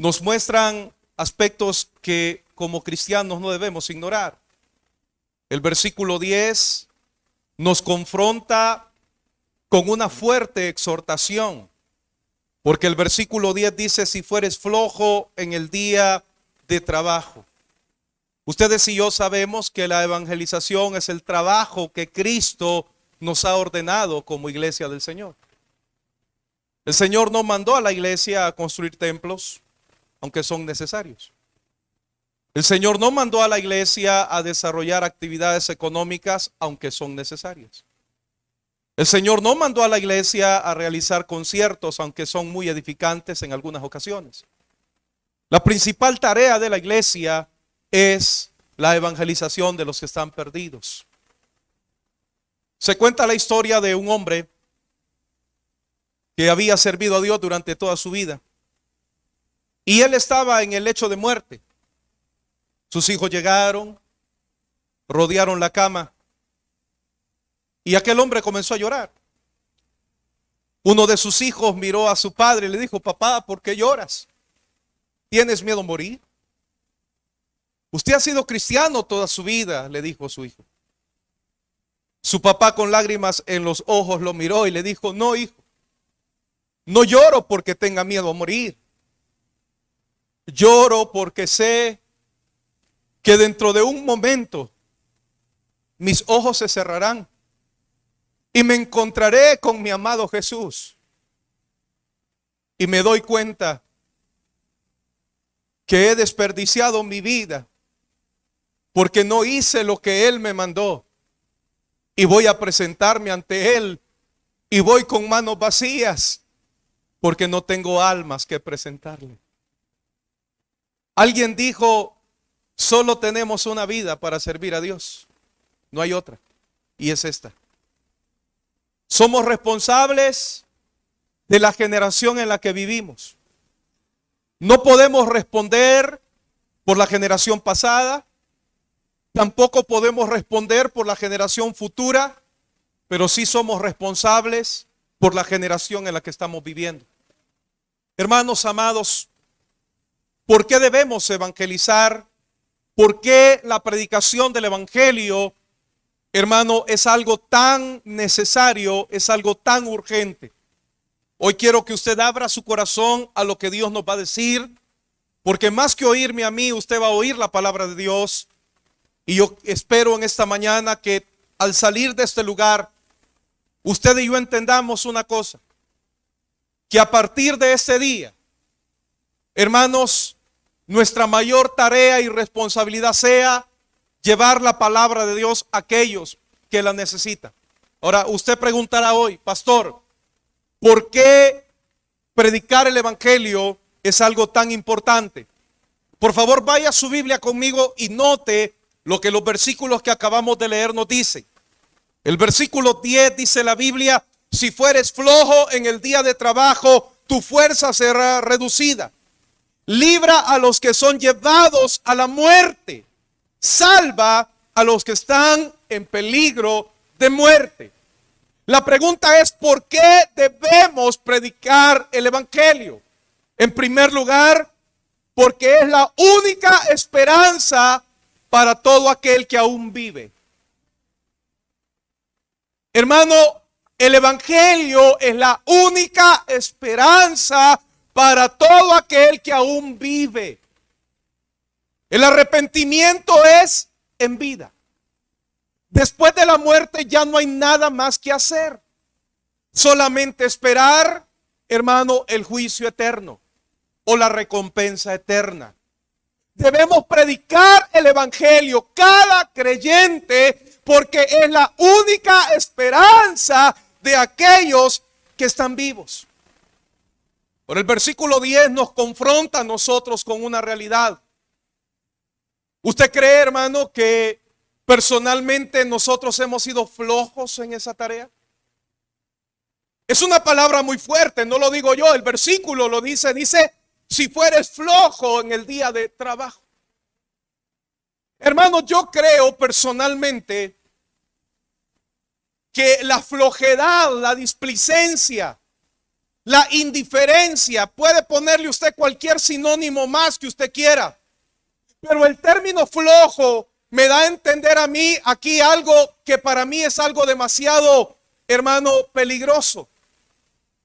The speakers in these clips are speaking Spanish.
nos muestran aspectos que como cristianos no debemos ignorar. El versículo 10 nos confronta con una fuerte exhortación, porque el versículo 10 dice: si fueres flojo en el día de trabajo. Ustedes y yo sabemos que la evangelización es el trabajo que Cristo nos ha ordenado como iglesia del Señor. El Señor no mandó a la iglesia a construir templos, aunque son necesarios. El Señor no mandó a la iglesia a desarrollar actividades económicas, aunque son necesarias. El Señor no mandó a la iglesia a realizar conciertos, aunque son muy edificantes en algunas ocasiones. La principal tarea de la iglesia es la evangelización de los que están perdidos. Se cuenta la historia de un hombre que había servido a Dios durante toda su vida. Y él estaba en el lecho de muerte. Sus hijos llegaron, rodearon la cama, y aquel hombre comenzó a llorar. Uno de sus hijos miró a su padre y le dijo: papá, ¿por qué lloras? ¿Tienes miedo a morir? Usted ha sido cristiano toda su vida, le dijo su hijo. Su papá, con lágrimas en los ojos, lo miró y le dijo: no, hijo, no lloro porque tenga miedo a morir. Lloro porque sé que dentro de un momento mis ojos se cerrarán y me encontraré con mi amado Jesús. Y me doy cuenta que he desperdiciado mi vida porque no hice lo que Él me mandó. Y voy a presentarme ante Él y voy con manos vacías porque no tengo almas que presentarle. Alguien dijo: solo tenemos una vida para servir a Dios. No hay otra. Y es esta. Somos responsables de la generación en la que vivimos. No podemos responder por la generación pasada. Tampoco podemos responder por la generación futura. Pero sí somos responsables por la generación en la que estamos viviendo. Hermanos amados, ¿por qué debemos evangelizar? ¿Por qué la predicación del evangelio, hermano, es algo tan necesario, es algo tan urgente? Hoy quiero que usted abra su corazón a lo que Dios nos va a decir, porque más que oírme a mí, usted va a oír la palabra de Dios. Y yo espero en esta mañana que al salir de este lugar, usted y yo entendamos una cosa: que a partir de este día, hermanos, nuestra mayor tarea y responsabilidad sea llevar la palabra de Dios a aquellos que la necesitan. Ahora, usted preguntará hoy: pastor, ¿por qué predicar el evangelio es algo tan importante? Por favor, vaya a su Biblia conmigo y note lo que los versículos que acabamos de leer nos dicen. El versículo 10 dice la Biblia: si fueres flojo en el día de trabajo, tu fuerza será reducida. Libra a los que son llevados a la muerte. Salva a los que están en peligro de muerte. La pregunta es: ¿por qué debemos predicar el evangelio? En primer lugar, porque es la única esperanza para todo aquel que aún vive. Hermano, el evangelio es la única esperanza para todo aquel que aún vive. El arrepentimiento es en vida. Después de la muerte ya no hay nada más que hacer. Solamente esperar, hermano, el juicio eterno o la recompensa eterna. Debemos predicar el evangelio, cada creyente, porque es la única esperanza de aquellos que están vivos. Por el versículo 10 nos confronta a nosotros con una realidad. ¿Usted cree, hermano, que personalmente nosotros hemos sido flojos en esa tarea? Es una palabra muy fuerte, no lo digo yo, el versículo lo dice, si fueres flojo en el día de trabajo. Hermano, yo creo personalmente que la flojedad, la displicencia, la indiferencia. Puede ponerle usted cualquier sinónimo más que usted quiera. Pero el término flojo me da a entender a mí aquí algo que para mí es algo demasiado, hermano, peligroso.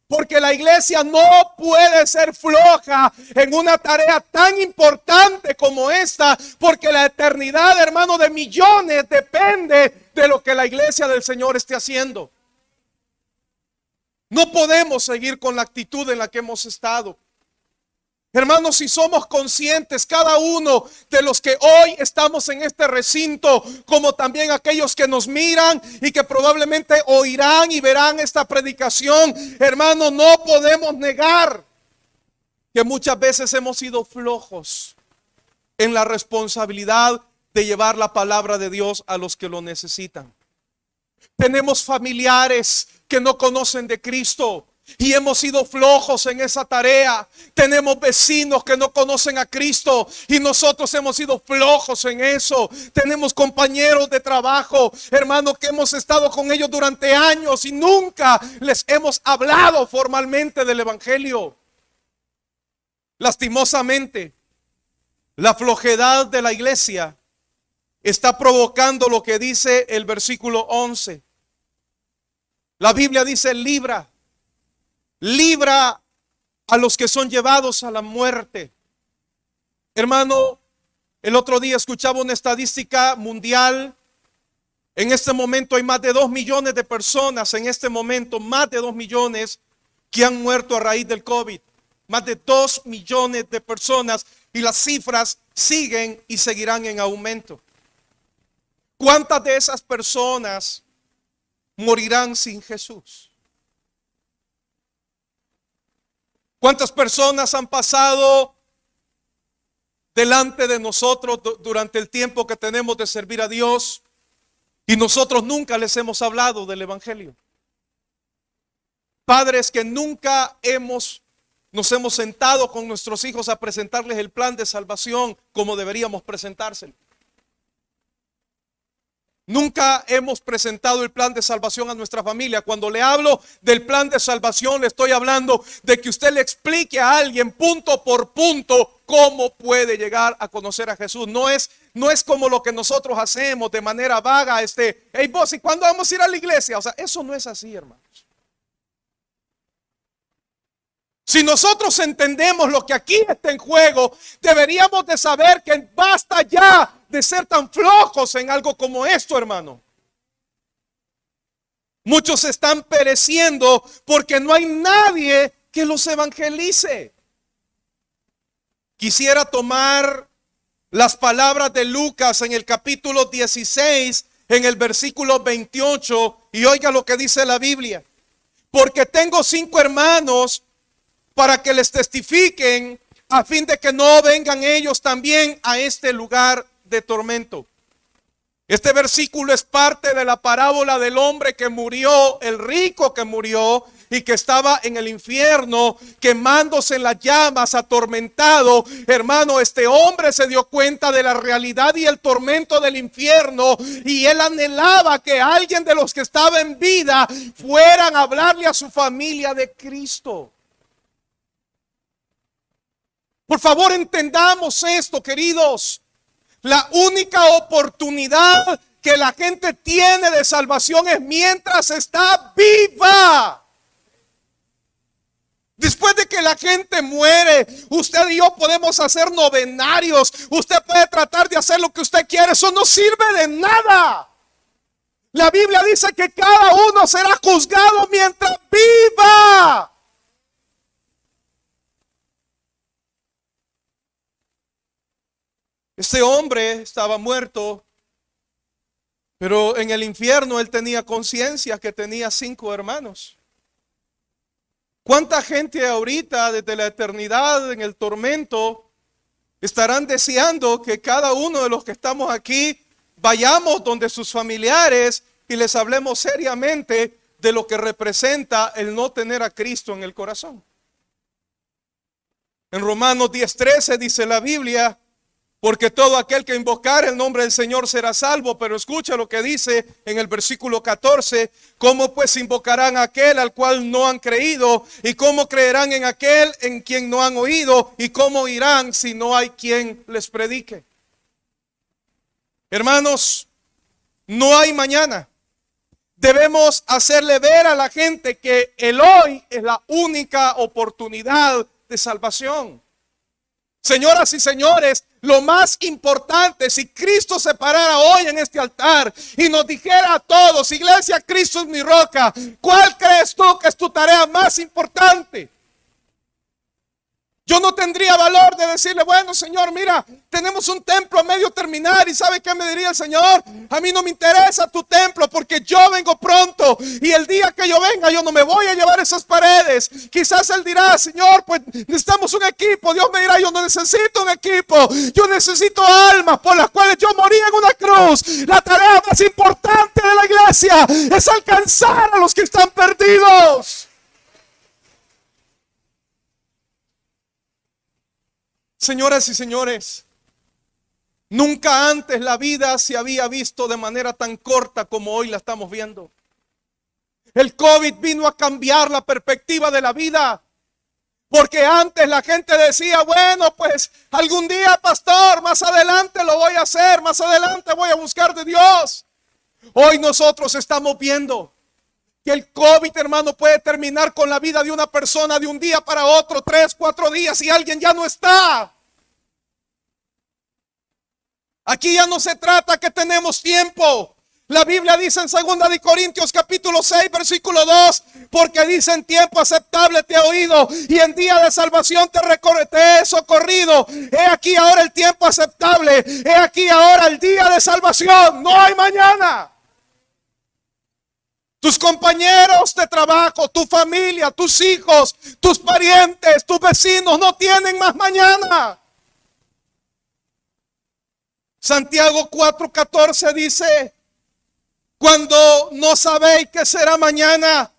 Porque la iglesia no puede ser floja en una tarea tan importante como esta, porque la eternidad, hermano, de millones depende de lo que la iglesia del Señor esté haciendo. No podemos seguir con la actitud en la que hemos estado. Hermanos, si somos conscientes, cada uno de los que hoy estamos en este recinto, como también aquellos que nos miran y que probablemente oirán y verán esta predicación, hermanos, no podemos negar que muchas veces hemos sido flojos en la responsabilidad de llevar la palabra de Dios a los que lo necesitan. Tenemos familiares que no conocen de Cristo y hemos sido flojos en esa tarea. Tenemos vecinos que no conocen a Cristo y nosotros hemos sido flojos en eso. Tenemos compañeros de trabajo, hermanos, que hemos estado con ellos durante años y nunca les hemos hablado formalmente del evangelio. Lastimosamente, la flojedad de la iglesia está provocando lo que dice el versículo 11. La Biblia dice: libra a los que son llevados a la muerte. Hermano, el otro día escuchaba una estadística mundial. En este momento hay más de 2 millones de personas, en este momento más de 2 millones que han muerto a raíz del COVID. Más de 2 millones de personas, y las cifras siguen y seguirán en aumento. ¿Cuántas de esas personas morirán sin Jesús? ¿Cuántas personas han pasado delante de nosotros durante el tiempo que tenemos de servir a Dios y nosotros nunca les hemos hablado del evangelio? Padres que nunca nos hemos sentado con nuestros hijos a presentarles el plan de salvación como deberíamos presentárselo. Nunca hemos presentado el plan de salvación a nuestra familia. Cuando le hablo del plan de salvación, le estoy hablando de que usted le explique a alguien punto por punto cómo puede llegar a conocer a Jesús. No es como lo que nosotros hacemos de manera vaga. Hey vos, ¿y cuándo vamos a ir a la iglesia? O sea, eso no es así, hermanos. Si nosotros entendemos lo que aquí está en juego, deberíamos de saber que basta ya de ser tan flojos en algo como esto, hermano. Muchos están pereciendo porque no hay nadie que los evangelice. Quisiera tomar las palabras de Lucas en el capítulo 16, en el versículo 28, y oiga lo que dice la Biblia. Porque tengo 5 hermanos para que les testifiquen, a fin de que no vengan ellos también a este lugar de tormento. Este versículo es parte de la parábola del hombre que murió, el rico que murió y que estaba en el infierno quemándose en las llamas, atormentado. Hermano, este hombre se dio cuenta de la realidad y el tormento del infierno, y él anhelaba que alguien de los que estaba en vida fueran a hablarle a su familia de Cristo. Por favor, entendamos esto, queridos. La única oportunidad que la gente tiene de salvación es mientras está viva. Después de que la gente muere, usted y yo podemos hacer novenarios. Usted puede tratar de hacer lo que usted quiere. Eso no sirve de nada. La Biblia dice que cada uno será juzgado mientras viva. Este hombre estaba muerto, pero en el infierno él tenía conciencia que tenía 5 hermanos. ¿Cuánta gente ahorita desde la eternidad en el tormento estarán deseando que cada uno de los que estamos aquí vayamos donde sus familiares y les hablemos seriamente de lo que representa el no tener a Cristo en el corazón? En Romanos 10:13 dice la Biblia Porque todo aquel que invocare el nombre del Señor será salvo. Pero escucha lo que dice en el versículo 14. ¿Cómo pues invocarán a aquel al cual no han creído? ¿Y cómo creerán en aquel en quien no han oído? ¿Y cómo irán si no hay quien les predique? Hermanos, no hay mañana. Debemos hacerle ver a la gente que el hoy es la única oportunidad de salvación. Señoras y señores, lo más importante, si Cristo se parara hoy en este altar y nos dijera a todos: iglesia, Cristo es mi roca, ¿cuál crees tú que es tu tarea más importante? Yo no tendría valor de decirle: bueno, Señor, mira, tenemos un templo a medio terminar. ¿Y sabe qué me diría el Señor? A mí no me interesa tu templo, porque yo vengo pronto. Y el día que yo venga, yo no me voy a llevar esas paredes. Quizás Él dirá: Señor, pues necesitamos un equipo. Dios me dirá: yo no necesito un equipo. Yo necesito almas por las cuales yo morí en una cruz. La tarea más importante de la iglesia es alcanzar a los que están perdidos. Señoras y señores, nunca antes la vida se había visto de manera tan corta como hoy la estamos viendo. El COVID vino a cambiar la perspectiva de la vida. Porque antes la gente decía: bueno, pues algún día, pastor, más adelante lo voy a hacer, más adelante voy a buscar de Dios. Hoy nosotros estamos viendo que el COVID, hermano, puede terminar con la vida de una persona de un día para otro, 3, 4 días, y alguien ya no está. Aquí ya no se trata que tenemos tiempo. La Biblia dice en 2 de Corintios capítulo 6 versículo 2, porque dice: en tiempo aceptable te he oído y en día de salvación te he socorrido. He aquí ahora el tiempo aceptable, he aquí ahora el día de salvación. No hay mañana. Tus compañeros de trabajo, tu familia, tus hijos, tus parientes, tus vecinos no tienen más mañana. Santiago 4:14 dice: cuando no sabéis qué será mañana,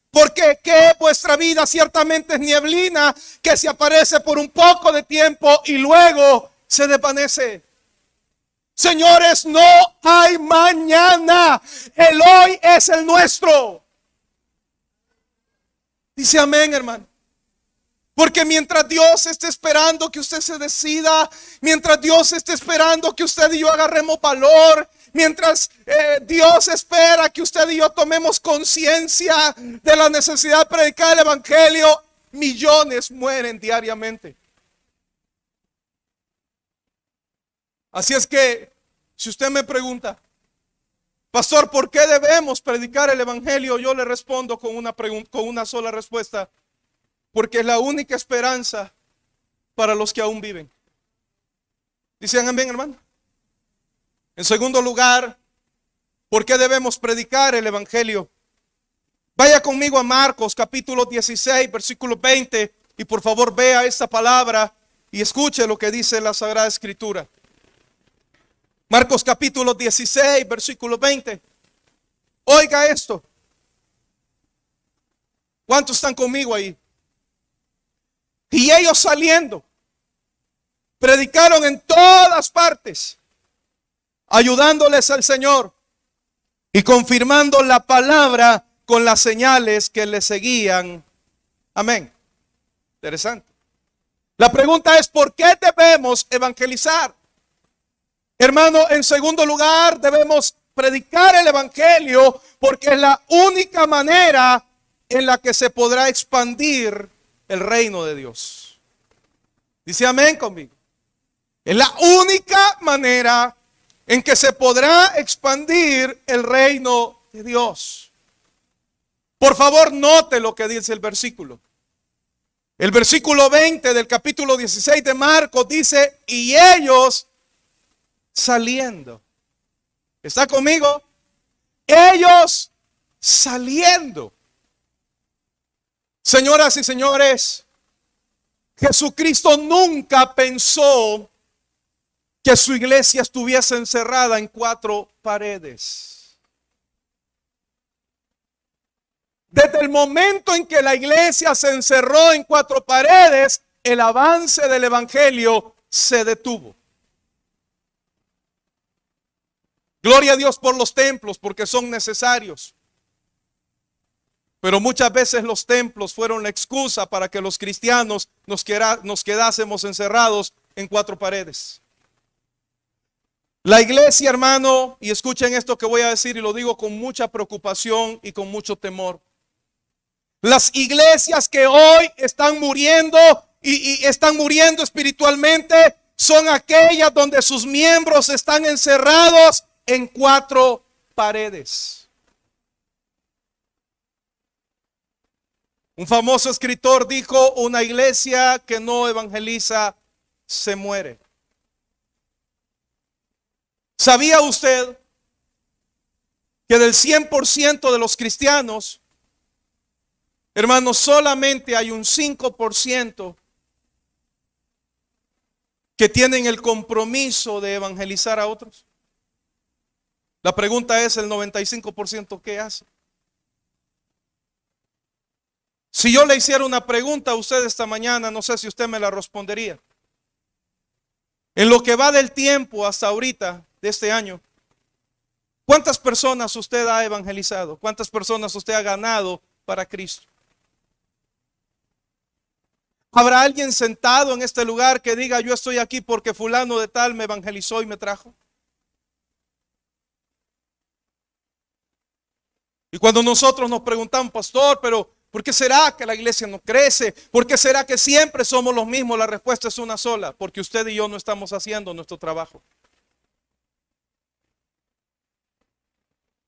porque que vuestra vida ciertamente es nieblina, que se aparece por un poco de tiempo y luego se desvanece. Señores, no hay mañana. El hoy es el nuestro. Dice amén, hermano. Porque mientras Dios esté esperando que usted se decida, mientras Dios esté esperando que usted y yo agarremos valor, mientras Dios espera que usted y yo tomemos conciencia de la necesidad de predicar el evangelio, millones mueren diariamente. Así es que, si usted me pregunta: pastor, ¿por qué debemos predicar el evangelio? Yo le respondo con una sola respuesta: porque es la única esperanza para los que aún viven. ¿Dicen amén, hermano? En segundo lugar, ¿por qué debemos predicar el evangelio? Vaya conmigo a Marcos capítulo 16 versículo 20 y por favor vea esta palabra y escuche lo que dice la Sagrada Escritura. Marcos capítulo 16 versículo 20. Oiga esto. ¿Cuántos están conmigo ahí? Y ellos saliendo, predicaron en todas partes, ayudándoles al Señor y confirmando la palabra con las señales que le seguían. Amén. Interesante. La pregunta es: ¿por qué debemos evangelizar? Hermano, en segundo lugar, debemos predicar el evangelio porque es la única manera en la que se podrá expandir el reino de Dios. Dice amén conmigo. Es la única manera en que se podrá expandir el reino de Dios. Por favor, note lo que dice el versículo. El versículo 20 del capítulo 16 de Marcos dice: y ellos saliendo. ¿Está conmigo? Ellos saliendo. Señoras y señores, Jesucristo nunca pensó que su iglesia estuviese encerrada en 4 paredes. Desde el momento en que la iglesia se encerró en 4 paredes, el avance del evangelio se detuvo. Gloria a Dios por los templos, porque son necesarios. Pero muchas veces los templos fueron la excusa para que los cristianos nos quedásemos encerrados en cuatro paredes. La iglesia, hermano, y escuchen esto que voy a decir y lo digo con mucha preocupación y con mucho temor. Las iglesias que hoy están muriendo y están muriendo espiritualmente son aquellas donde sus miembros están encerrados en cuatro paredes. Un famoso escritor dijo: una iglesia que no evangeliza se muere. ¿Sabía usted que del 100% de los cristianos, hermanos, solamente hay un 5% que tienen el compromiso de evangelizar a otros? La pregunta es: ¿el 95% qué hace? Si yo le hiciera una pregunta a usted esta mañana, no sé si usted me la respondería. En lo que va del tiempo hasta ahorita, de este año, ¿cuántas personas usted ha evangelizado? ¿Cuántas personas usted ha ganado para Cristo? ¿Habrá alguien sentado en este lugar que diga: yo estoy aquí porque fulano de tal me evangelizó y me trajo? Y cuando nosotros nos preguntamos: pastor, pero ¿por qué será que la iglesia no crece? ¿Por qué será que siempre somos los mismos? La respuesta es una sola: porque usted y yo no estamos haciendo nuestro trabajo.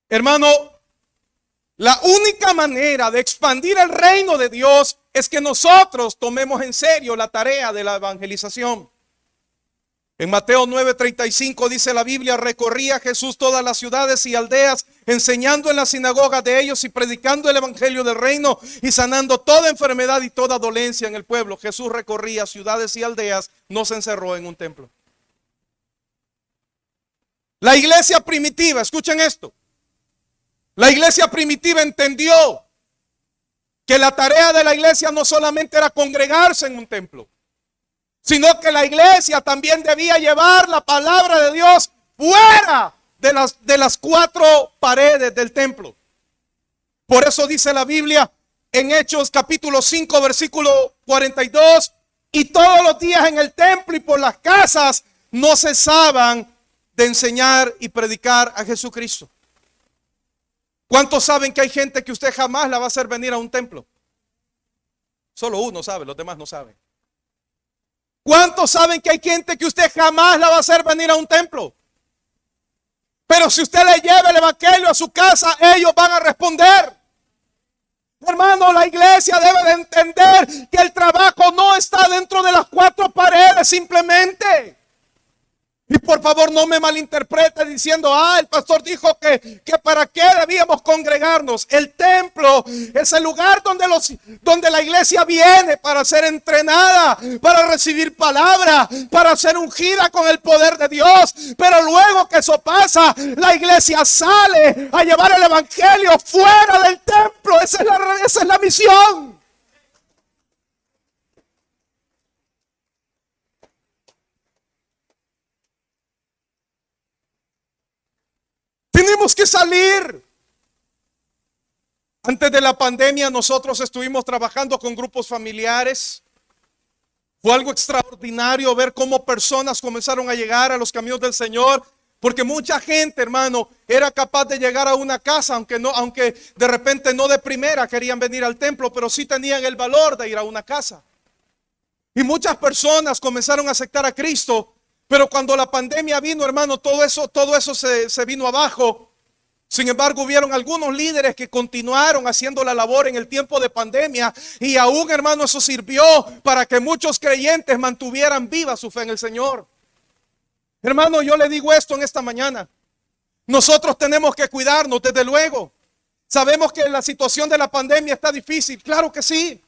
Hermano, la única manera de expandir el reino de Dios es que nosotros tomemos en serio la tarea de la evangelización. En Mateo 9:35 dice la Biblia: recorría Jesús todas las ciudades y aldeas, enseñando en las sinagogas de ellos y predicando el evangelio del reino y sanando toda enfermedad y toda dolencia en el pueblo. Jesús recorría ciudades y aldeas, no se encerró en un templo. La iglesia primitiva, escuchen esto, la iglesia primitiva entendió que la tarea de la iglesia no solamente era congregarse en un templo, sino que la iglesia también debía llevar la palabra de Dios fuera de las cuatro paredes del templo. Por eso dice la Biblia en Hechos capítulo 5 versículo 42: y todos los días en el templo y por las casas no cesaban de enseñar y predicar a Jesucristo. ¿Cuántos saben que hay gente que usted jamás la va a hacer venir a un templo? Solo uno sabe, los demás no saben. ¿Cuántos saben que hay gente que usted jamás la va a hacer venir a un templo? Pero si usted le lleva el evangelio a su casa, ellos van a responder. Hermano, la iglesia debe de entender que el trabajo no está dentro de las cuatro paredes simplemente. Y por favor no me malinterprete diciendo: el pastor dijo que para qué debíamos congregarnos. El templo es el lugar donde la iglesia viene para ser entrenada, para recibir palabra, para ser ungida con el poder de Dios. Pero luego que eso pasa, la iglesia sale a llevar el evangelio fuera del templo. Esa es la misión. Tenemos que salir. Antes de la pandemia nosotros estuvimos trabajando con grupos familiares. Fue algo extraordinario ver cómo personas comenzaron a llegar a los caminos del Señor, porque mucha gente, hermano, era capaz de llegar a una casa, aunque de repente no de primera querían venir al templo, pero sí tenían el valor de ir a una casa. Y muchas personas comenzaron a aceptar a Cristo. Pero cuando la pandemia vino, hermano, todo eso se vino abajo. Sin embargo, hubieron algunos líderes que continuaron haciendo la labor en el tiempo de pandemia. Y aún, hermano, eso sirvió para que muchos creyentes mantuvieran viva su fe en el Señor. Hermano, yo le digo esto en esta mañana: nosotros tenemos que cuidarnos, desde luego. Sabemos que la situación de la pandemia está difícil, claro que sí.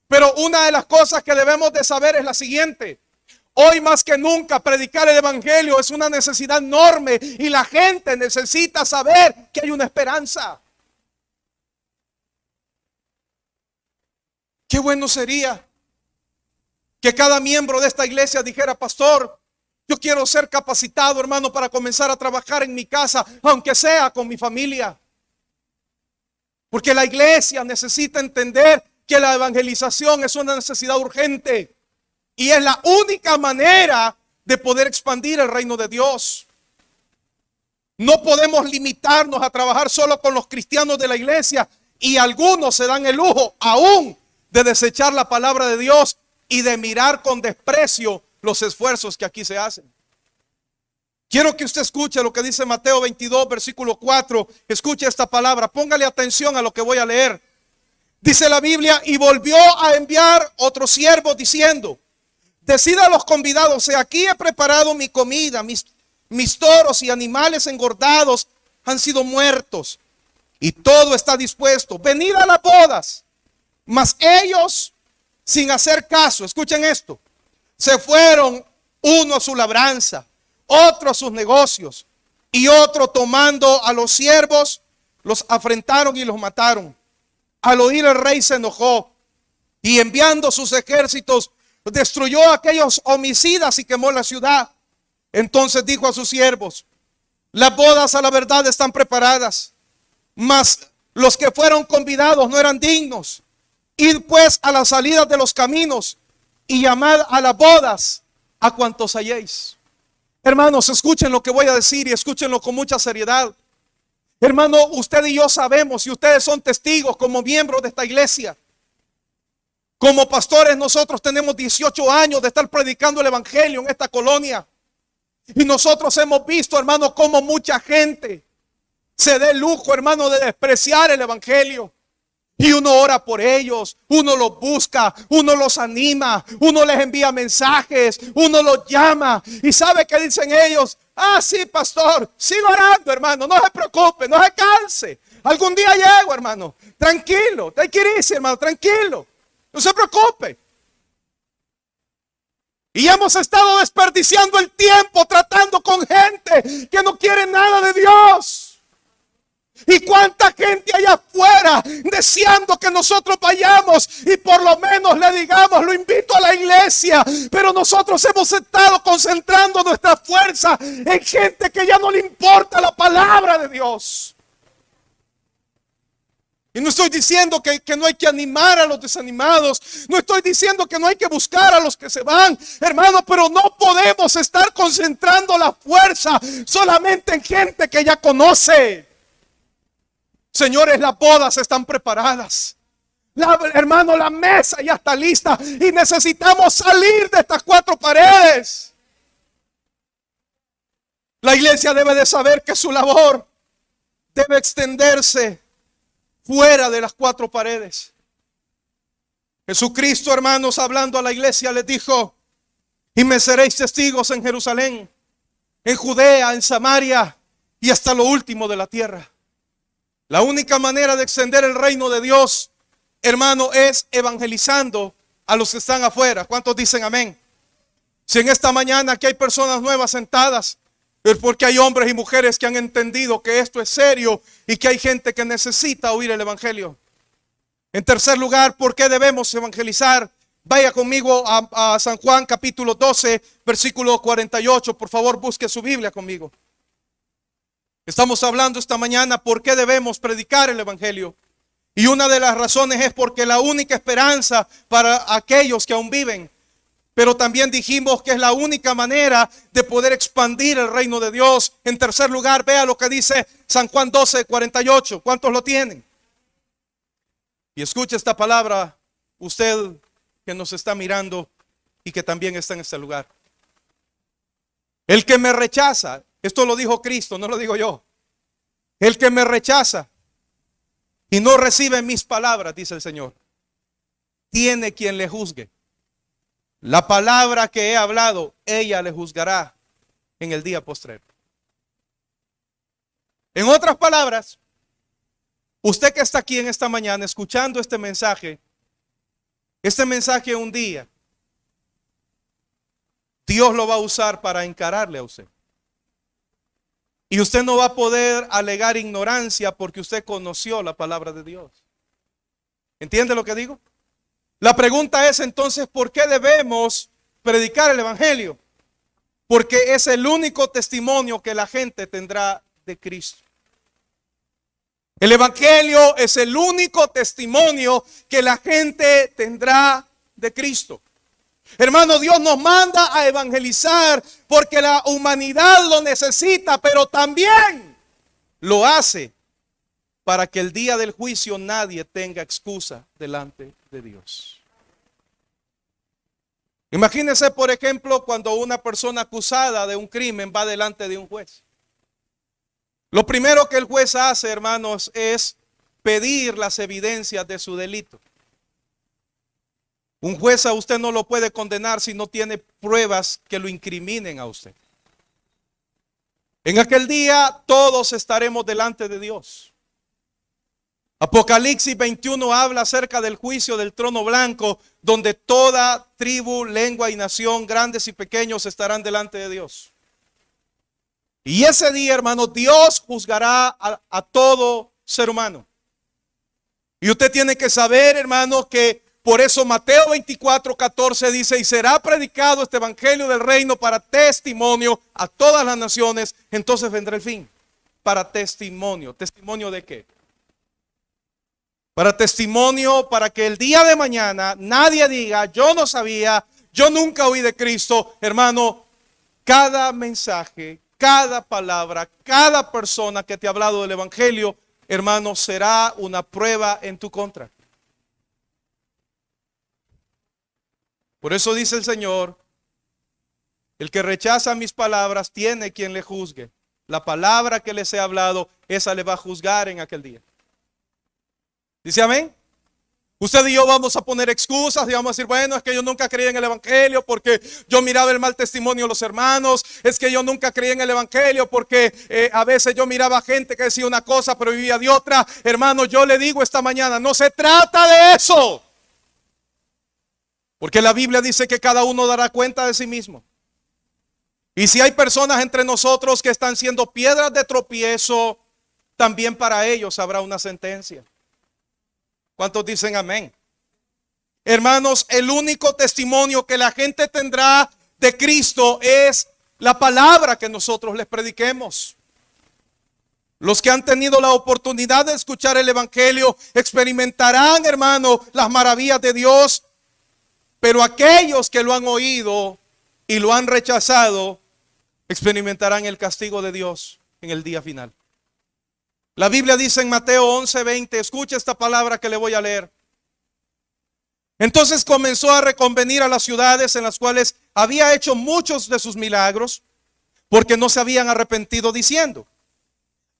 Pero una de las cosas que debemos de saber es la siguiente: hoy más que nunca predicar el evangelio es una necesidad enorme y la gente necesita saber que hay una esperanza. Qué bueno sería que cada miembro de esta iglesia dijera: pastor, Yo quiero ser capacitado, hermano, para comenzar a trabajar en mi casa, aunque sea con mi familia. Porque la iglesia necesita entender que la evangelización es una necesidad urgente. Y es la única manera de poder expandir el reino de Dios. No podemos limitarnos a trabajar solo con los cristianos de la iglesia. Y algunos se dan el lujo aún de desechar la palabra de Dios y de mirar con desprecio los esfuerzos que aquí se hacen. Quiero que usted escuche lo que dice Mateo 22, versículo 4. Escuche esta palabra, póngale atención a lo que voy a leer. Dice la Biblia: y volvió a enviar otro siervo diciendo: decid a los convidados, aquí he preparado mi comida, mis toros y animales engordados han sido muertos, y todo está dispuesto, venid a las bodas. Mas ellos, sin hacer caso, escuchen esto, se fueron, uno a su labranza, otro a sus negocios, y otro, tomando a los siervos, los afrentaron y los mataron. Al oír el rey se enojó, y enviando sus ejércitos destruyó a aquellos homicidas y quemó la ciudad. Entonces dijo a sus siervos: las bodas a la verdad están preparadas, mas los que fueron convidados no eran dignos. Id pues a las salidas de los caminos y llamad a las bodas a cuantos halléis. Hermanos, escuchen lo que voy a decir y escúchenlo con mucha seriedad. Hermano, usted y yo sabemos, y ustedes son testigos como miembros de esta iglesia. Como pastores nosotros tenemos 18 años de estar predicando el evangelio en esta colonia. Y nosotros hemos visto, hermano, cómo mucha gente se dé el lujo, hermano, de despreciar el evangelio. Y uno ora por ellos, uno los busca, uno los anima, uno les envía mensajes, uno los llama. ¿Y sabe qué dicen ellos? Ah, sí, pastor, sigo orando, hermano, no se preocupe, no se canse. Algún día llego, hermano, tranquilo, te quieres, hermano, tranquilo, no se preocupe. Y hemos estado desperdiciando el tiempo tratando con gente que no quiere nada de Dios. Y cuánta gente allá afuera deseando que nosotros vayamos y por lo menos le digamos: lo invito a la iglesia. Pero nosotros hemos estado concentrando nuestra fuerza en gente que ya no le importa la palabra de Dios. Y no estoy diciendo que no hay que animar a los desanimados. No estoy diciendo que no hay que buscar a los que se van, hermano, pero no podemos estar concentrando la fuerza solamente en gente que ya conoce. Señores, las bodas están preparadas. Hermano, la mesa ya está lista y necesitamos salir de estas cuatro paredes. La iglesia debe de saber que su labor debe extenderse fuera de las cuatro paredes. Jesucristo, hermanos, hablando a la iglesia, les dijo: y me seréis testigos en Jerusalén, en Judea, en Samaria y hasta lo último de la tierra. La única manera de extender el reino de Dios, hermano, es evangelizando a los que están afuera. ¿Cuántos dicen amén? Si en esta mañana aquí hay personas nuevas sentadas, es porque hay hombres y mujeres que han entendido que esto es serio y que hay gente que necesita oír el evangelio. En tercer lugar, ¿por qué debemos evangelizar? Vaya conmigo a San Juan capítulo 12, versículo 48. Por favor, busque su Biblia conmigo. Estamos hablando esta mañana por qué debemos predicar el evangelio. Y una de las razones es porque la única esperanza para aquellos que aún viven. Pero también dijimos que es la única manera de poder expandir el reino de Dios. En tercer lugar, vea lo que dice San Juan 12, 48. ¿Cuántos lo tienen? Y escuche esta palabra, usted que nos está mirando y que también está en este lugar. El que me rechaza, esto lo dijo Cristo, no lo digo yo. El que me rechaza y no recibe mis palabras, dice el Señor, tiene quien le juzgue. La palabra que he hablado, ella le juzgará en el día postrero. En otras palabras, usted que está aquí en esta mañana escuchando este mensaje un día, Dios lo va a usar para encararle a usted. Y usted no va a poder alegar ignorancia porque usted conoció la palabra de Dios. ¿Entiende lo que digo? La pregunta es entonces, ¿por qué debemos predicar el evangelio? porque es el único testimonio que la gente tendrá de Cristo. El evangelio es el único testimonio que la gente tendrá de Cristo. Hermano, Dios nos manda a evangelizar porque la humanidad lo necesita, pero también lo hace para que el día del juicio nadie tenga excusa delante de Dios. Imagínense, por ejemplo, cuando una persona acusada de un crimen va delante de un juez. Lo primero que el juez hace, hermanos, es pedir las evidencias de su delito. Un juez a usted no lo puede condenar si no tiene pruebas que lo incriminen a usted. En aquel día todos estaremos delante de Dios. Apocalipsis 21 habla acerca del juicio del trono blanco, donde toda tribu, lengua y nación, grandes y pequeños, estarán delante de Dios. Y ese día, hermano, Dios juzgará a todo ser humano. Y usted tiene que saber, hermano, que por eso Mateo 24:14 dice: y será predicado este evangelio del reino para testimonio a todas las naciones, entonces vendrá el fin. Para testimonio. ¿Testimonio de qué? Para testimonio, para que el día de mañana nadie diga: yo no sabía, yo nunca oí de Cristo. Hermano, cada mensaje, cada palabra, cada persona que te ha hablado del evangelio, hermano, será una prueba en tu contra. Por eso dice el Señor: el que rechaza mis palabras tiene quien le juzgue. La palabra que les he hablado, esa le va a juzgar en aquel día. ¿Dice amén? Usted y yo vamos a poner excusas y vamos a decir: bueno, es que yo nunca creí en el evangelio porque yo miraba el mal testimonio de los hermanos. Es que yo nunca creí en el evangelio porque a veces yo miraba gente que decía una cosa pero vivía de otra. Hermano, yo le digo esta mañana: no se trata de eso. Porque la Biblia dice que cada uno dará cuenta de sí mismo. Y si hay personas entre nosotros que están siendo piedras de tropiezo, también para ellos habrá una sentencia. ¿Cuántos dicen amén? Hermanos, el único testimonio que la gente tendrá de Cristo es la palabra que nosotros les prediquemos. Los que han tenido la oportunidad de escuchar el evangelio experimentarán, hermano, las maravillas de Dios. Pero aquellos que lo han oído y lo han rechazado experimentarán el castigo de Dios en el día final. La Biblia dice en Mateo 11:20, escucha esta palabra que le voy a leer. Entonces comenzó a reconvenir a las ciudades en las cuales había hecho muchos de sus milagros, porque no se habían arrepentido, diciendo: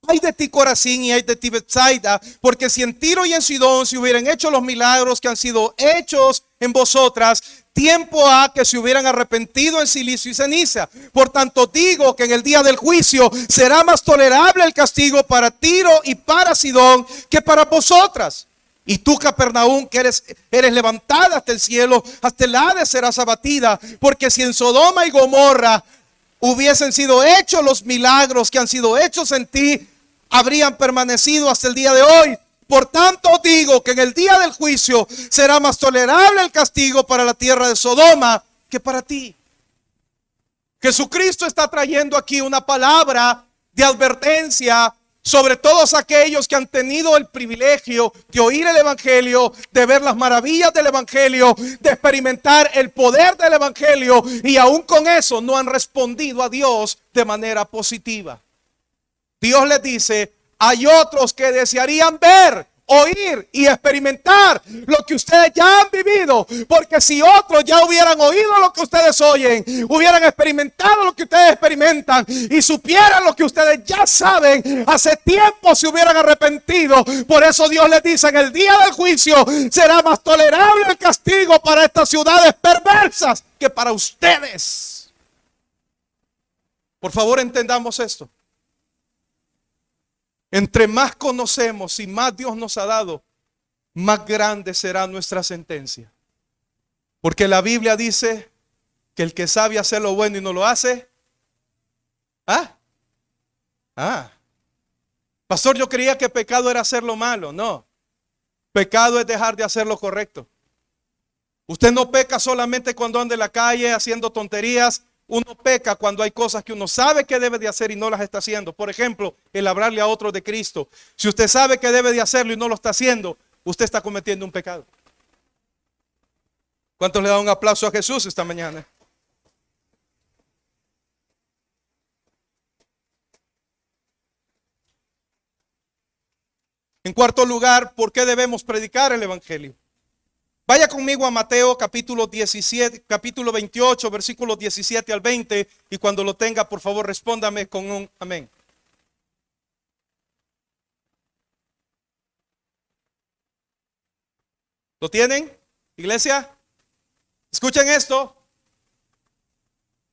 ay de ti, Corazín, y ay de ti, Betsaida, porque si en Tiro y en Sidón se hubieran hecho los milagros que han sido hechos en vosotras, tiempo ha que se hubieran arrepentido en silicio y ceniza. Por tanto digo que en el día del juicio será más tolerable el castigo para Tiro y para Sidón que para vosotras. Y tú, Capernaum, que eres levantada hasta el cielo, hasta el Hades serás abatida, porque si en Sodoma y Gomorra hubiesen sido hechos los milagros que han sido hechos en ti, habrían permanecido hasta el día de hoy. Por tanto digo que en el día del juicio será más tolerable el castigo para la tierra de Sodoma que para ti. Jesucristo está trayendo aquí una palabra de advertencia sobre todos aquellos que han tenido el privilegio de oír el evangelio, de ver las maravillas del evangelio, de experimentar el poder del evangelio, y aún con eso no han respondido a Dios de manera positiva. Dios les dice: hay otros que desearían ver, oír y experimentar lo que ustedes ya han vivido, porque si otros ya hubieran oído lo que ustedes oyen, hubieran experimentado lo que ustedes experimentan y supieran lo que ustedes ya saben, hace tiempo se hubieran arrepentido. Por eso Dios les dice: en el día del juicio será más tolerable el castigo para estas ciudades perversas que para ustedes. Por favor, entendamos esto. Entre más conocemos y más Dios nos ha dado, más grande será nuestra sentencia. Porque la Biblia dice que el que sabe hacer lo bueno y no lo hace, pastor, yo creía que pecado era hacer lo malo. No, pecado es dejar de hacer lo correcto. Usted no peca solamente cuando anda en la calle haciendo tonterías. uno peca cuando hay cosas que uno sabe que debe de hacer y no las está haciendo. Por ejemplo, el hablarle a otro de Cristo. Si usted sabe que debe de hacerlo y no lo está haciendo, usted está cometiendo un pecado. ¿Cuántos le dan un aplauso a Jesús esta mañana? En cuarto lugar, ¿por qué debemos predicar el Evangelio? Vaya conmigo a Mateo capítulo 17, capítulo 28, versículos 17 al 20, y cuando lo tenga, por favor, respóndame con un amén. ¿Lo tienen, iglesia? Escuchen esto.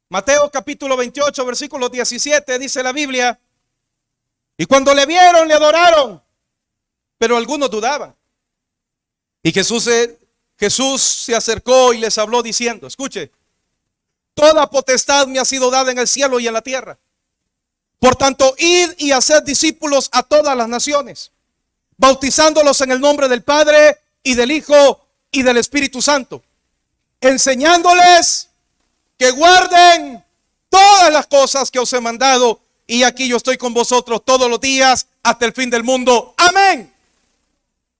Mateo capítulo 28, versículo 17, dice la Biblia: y cuando le vieron, le adoraron, pero algunos dudaban. Y Jesús se acercó y les habló diciendo, escuche, toda potestad me ha sido dada en el cielo y en la tierra. Por tanto, id y haced discípulos a todas las naciones, bautizándolos en el nombre del Padre y del Hijo y del Espíritu Santo, enseñándoles que guarden todas las cosas que os he mandado, y aquí yo estoy con vosotros todos los días hasta el fin del mundo. Amén.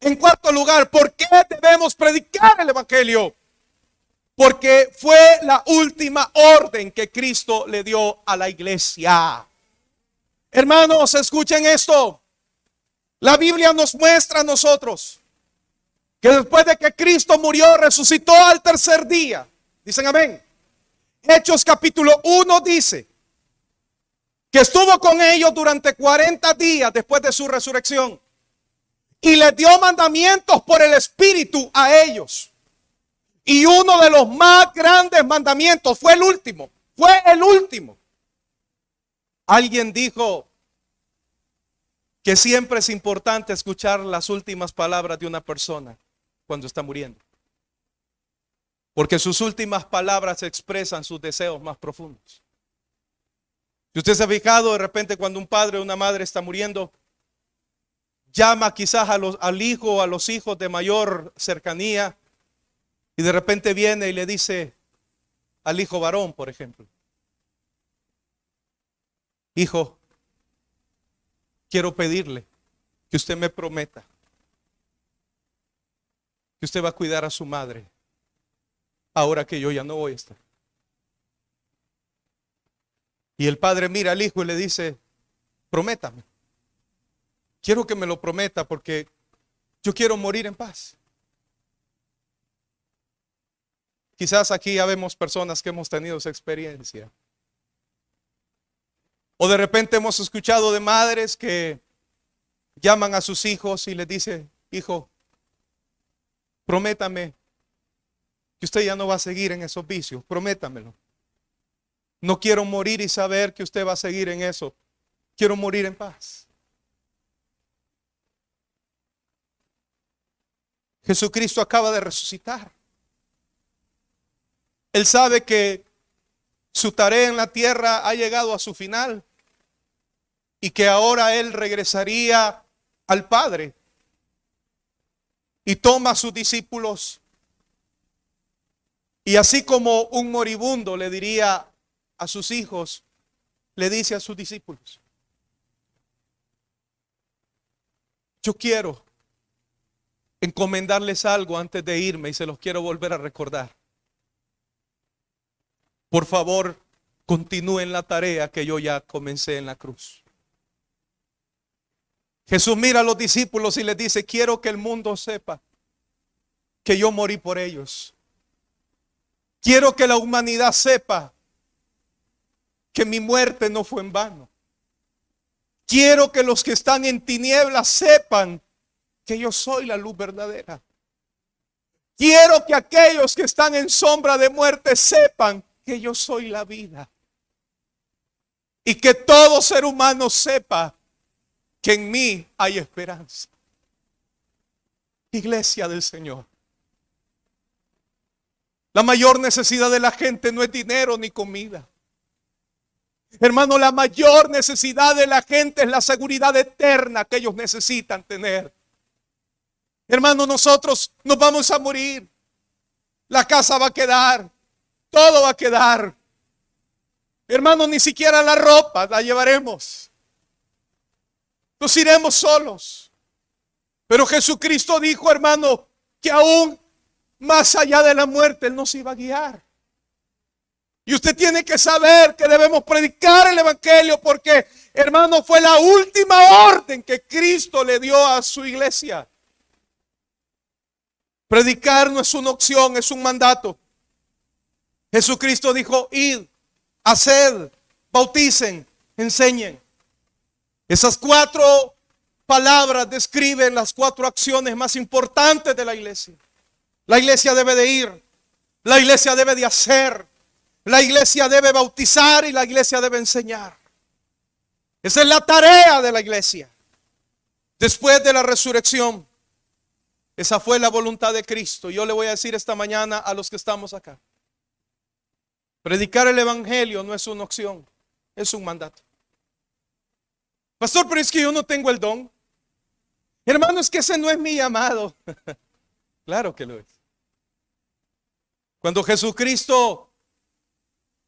En cuarto lugar, ¿por qué debemos predicar el Evangelio? Porque fue la última orden que Cristo le dio a la iglesia. Hermanos, escuchen esto. La Biblia nos muestra a nosotros que después de que Cristo murió, resucitó al tercer día. Dicen amén. Hechos capítulo 1 dice que estuvo con ellos durante 40 días después de su resurrección. Y les dio mandamientos por el Espíritu a ellos. Y uno de los más grandes mandamientos fue el último. Fue el último. Alguien dijo que siempre es importante escuchar las últimas palabras de una persona cuando está muriendo. Porque sus últimas palabras expresan sus deseos más profundos. Si usted se ha fijado, de repente cuando un padre o una madre está muriendo, llama quizás al hijo o a los hijos de mayor cercanía, y de repente viene y le dice al hijo varón, por ejemplo, hijo, quiero pedirle que usted me prometa que usted va a cuidar a su madre ahora que yo ya no voy a estar. Y el padre mira al hijo y le dice, prométame. Quiero que me lo prometa porque yo quiero morir en paz. Quizás aquí ya vemos personas que hemos tenido esa experiencia. O de repente hemos escuchado de madres que llaman a sus hijos y les dice, hijo, prométame que usted ya no va a seguir en esos vicios, prométamelo. No quiero morir y saber que usted va a seguir en eso. Quiero morir en paz. Jesucristo acaba de resucitar. Él sabe que su tarea en la tierra ha llegado a su final y que ahora Él regresaría al Padre y toma a sus discípulos, y así como un moribundo le diría a sus hijos, le dice a sus discípulos, yo quiero encomendarles algo antes de irme y se los quiero volver a recordar. Por favor, continúen la tarea que yo ya comencé en la cruz. Jesús mira a los discípulos y les dice, quiero que el mundo sepa que yo morí por ellos. Quiero que la humanidad sepa que mi muerte no fue en vano. Quiero que los que están en tinieblas sepan que yo soy la luz verdadera. Quiero que aquellos que están en sombra de muerte sepan que yo soy la vida. Y que todo ser humano sepa que en mí hay esperanza. Iglesia del Señor, la mayor necesidad de la gente no es dinero ni comida. Hermano, la mayor necesidad de la gente es la seguridad eterna que ellos necesitan tener. Hermano, nosotros nos vamos a morir. La casa va a quedar. Todo va a quedar. Hermano, ni siquiera la ropa la llevaremos. Nos iremos solos. Pero Jesucristo dijo, hermano, que aún más allá de la muerte Él nos iba a guiar. Y usted tiene que saber que debemos predicar el evangelio porque, hermano, fue la última orden que Cristo le dio a su iglesia. Predicar no es una opción, es un mandato. Jesucristo dijo, id, haced, bauticen, enseñen. Esas 4 palabras describen las 4 acciones más importantes de la iglesia. La iglesia debe de ir, la iglesia debe de hacer, la iglesia debe bautizar y la iglesia debe enseñar. Esa es la tarea de la iglesia. Después de la resurrección, esa fue la voluntad de Cristo. Yo le voy a decir esta mañana a los que estamos acá. Predicar el evangelio no es una opción, es un mandato. Pastor, pero es que yo no tengo el don. Hermano, es que ese no es mi llamado. Claro que lo es. Cuando Jesucristo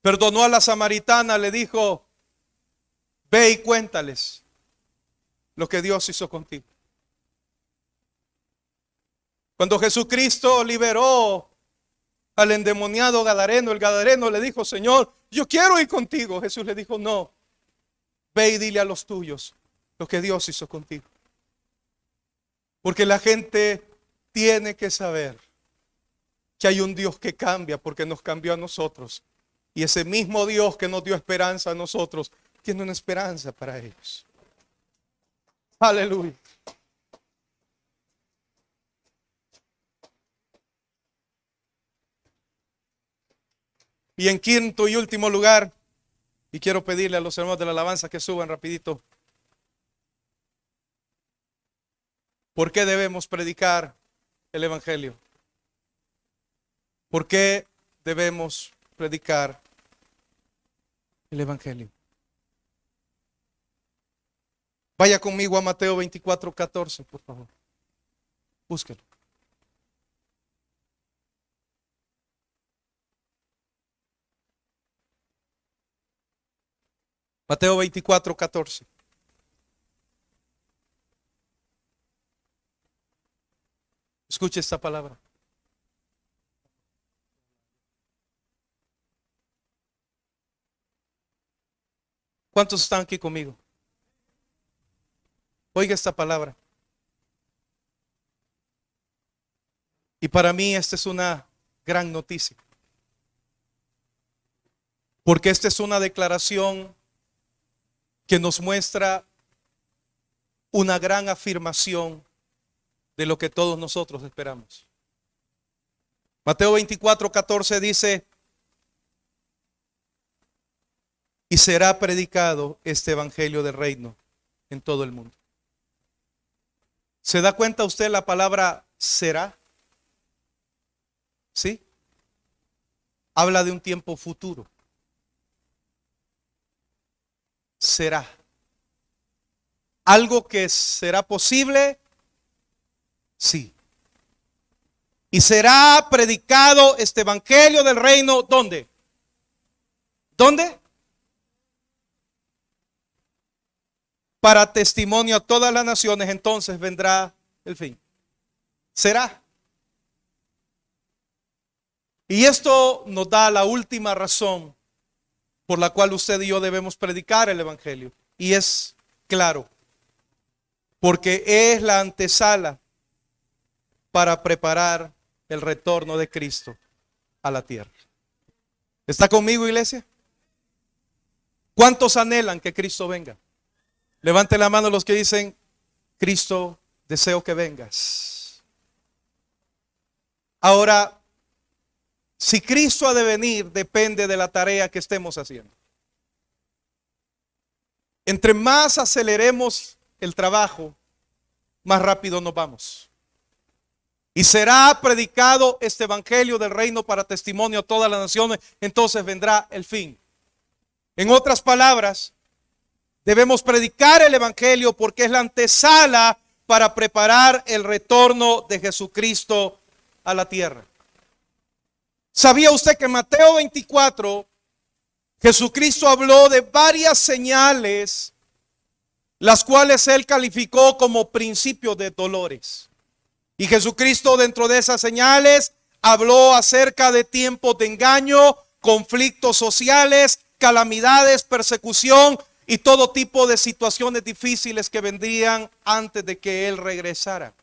perdonó a la samaritana, le dijo, ve y cuéntales lo que Dios hizo contigo. Cuando Jesucristo liberó al endemoniado gadareno, el gadareno le dijo, Señor, yo quiero ir contigo. Jesús le dijo, no, ve y dile a los tuyos lo que Dios hizo contigo. Porque la gente tiene que saber que hay un Dios que cambia porque nos cambió a nosotros. Y ese mismo Dios que nos dio esperanza a nosotros, tiene una esperanza para ellos. Aleluya. Y en quinto y último lugar, y quiero pedirle a los hermanos de la alabanza que suban rapidito. ¿Por qué debemos predicar el evangelio? ¿Por qué debemos predicar el evangelio? Vaya conmigo a Mateo 24:14, por favor. Búsquelo. Mateo 24:14. Escuche esta palabra. ¿Cuántos están aquí conmigo? Oiga esta palabra. Y para mí esta es una gran noticia. Porque esta es una declaración que nos muestra una gran afirmación de lo que todos nosotros esperamos. Mateo 24:14 dice, y será predicado este evangelio del reino en todo el mundo. ¿Se da cuenta usted la palabra será? ¿Sí? Habla de un tiempo futuro. Será. ¿Algo que será posible? Sí. Y será predicado este evangelio del reino, ¿dónde? ¿Dónde? Para testimonio a todas las naciones, entonces vendrá el fin. Será. Y esto nos da la última razón por la cual usted y yo debemos predicar el evangelio. Y es claro, porque es la antesala para preparar el retorno de Cristo a la tierra. ¿Está conmigo, iglesia? ¿Cuántos anhelan que Cristo venga? Levante la mano los que dicen, Cristo, deseo que vengas. Ahora, si Cristo ha de venir, depende de la tarea que estemos haciendo. Entre más aceleremos el trabajo, más rápido nos vamos. Y será predicado este evangelio del reino para testimonio a todas las naciones, entonces vendrá el fin. En otras palabras, debemos predicar el evangelio porque es la antesala para preparar el retorno de Jesucristo a la tierra. ¿Sabía usted que Mateo 24 Jesucristo habló de varias señales, las cuales él calificó como principios de dolores. Y Jesucristo, dentro de esas señales, habló acerca de tiempos de engaño, conflictos sociales, calamidades, persecución y todo tipo de situaciones difíciles que vendrían antes de que él regresara.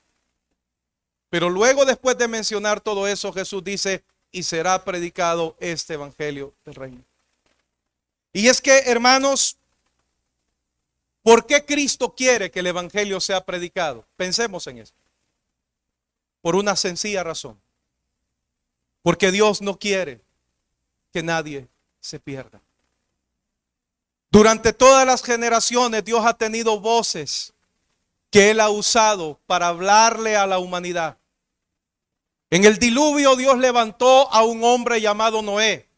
Pero luego, después de mencionar todo eso, Jesús dice: y será predicado este evangelio del reino. Y es que, hermanos, ¿por qué Cristo quiere que el evangelio sea predicado? Pensemos en esto. Por una sencilla razón. Porque Dios no quiere que nadie se pierda. Durante todas las generaciones Dios ha tenido voces que Él ha usado para hablarle a la humanidad. En el diluvio Dios levantó a un hombre llamado Noé,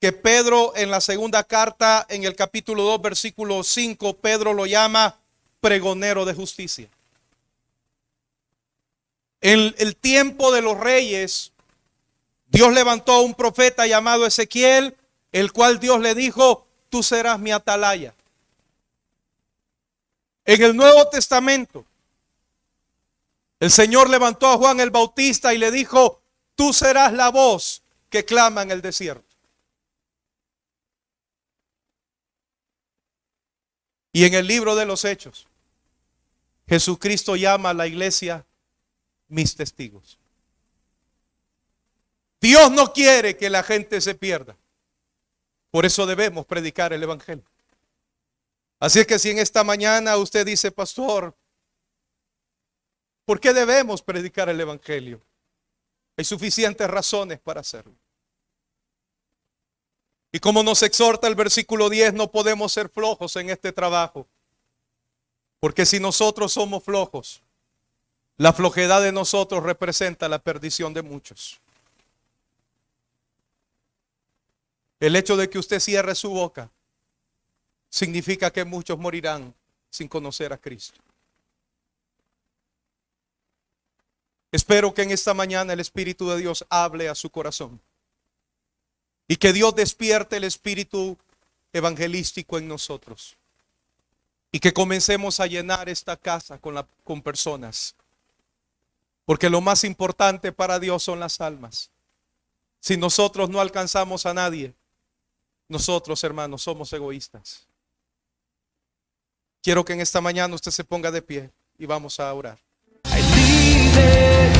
que Pedro en la segunda carta, en el capítulo 2, versículo 5, Pedro lo llama pregonero de justicia. En el tiempo de los reyes, Dios levantó a un profeta llamado Ezequiel, el cual Dios le dijo: tú serás mi atalaya. En el Nuevo Testamento, el Señor levantó a Juan el Bautista y le dijo: tú serás la voz que clama en el desierto. Y en el libro de los Hechos, Jesucristo llama a la iglesia mis testigos. Dios no quiere que la gente se pierda. Por eso debemos predicar el evangelio. Así es que si en esta mañana usted dice: pastor, ¿por qué debemos predicar el evangelio? Hay suficientes razones para hacerlo. Y como nos exhorta el versículo 10, no podemos ser flojos en este trabajo. Porque si nosotros somos flojos, la flojedad de nosotros representa la perdición de muchos. El hecho de que usted cierre su boca significa que muchos morirán sin conocer a Cristo. Espero que en esta mañana el Espíritu de Dios hable a su corazón y que Dios despierte el espíritu evangelístico en nosotros y que comencemos a llenar esta casa con personas, porque lo más importante para Dios son las almas. Si nosotros no alcanzamos a nadie, nosotros, hermanos, somos egoístas. Quiero que en esta mañana usted se ponga de pie y vamos a orar. Hay líderes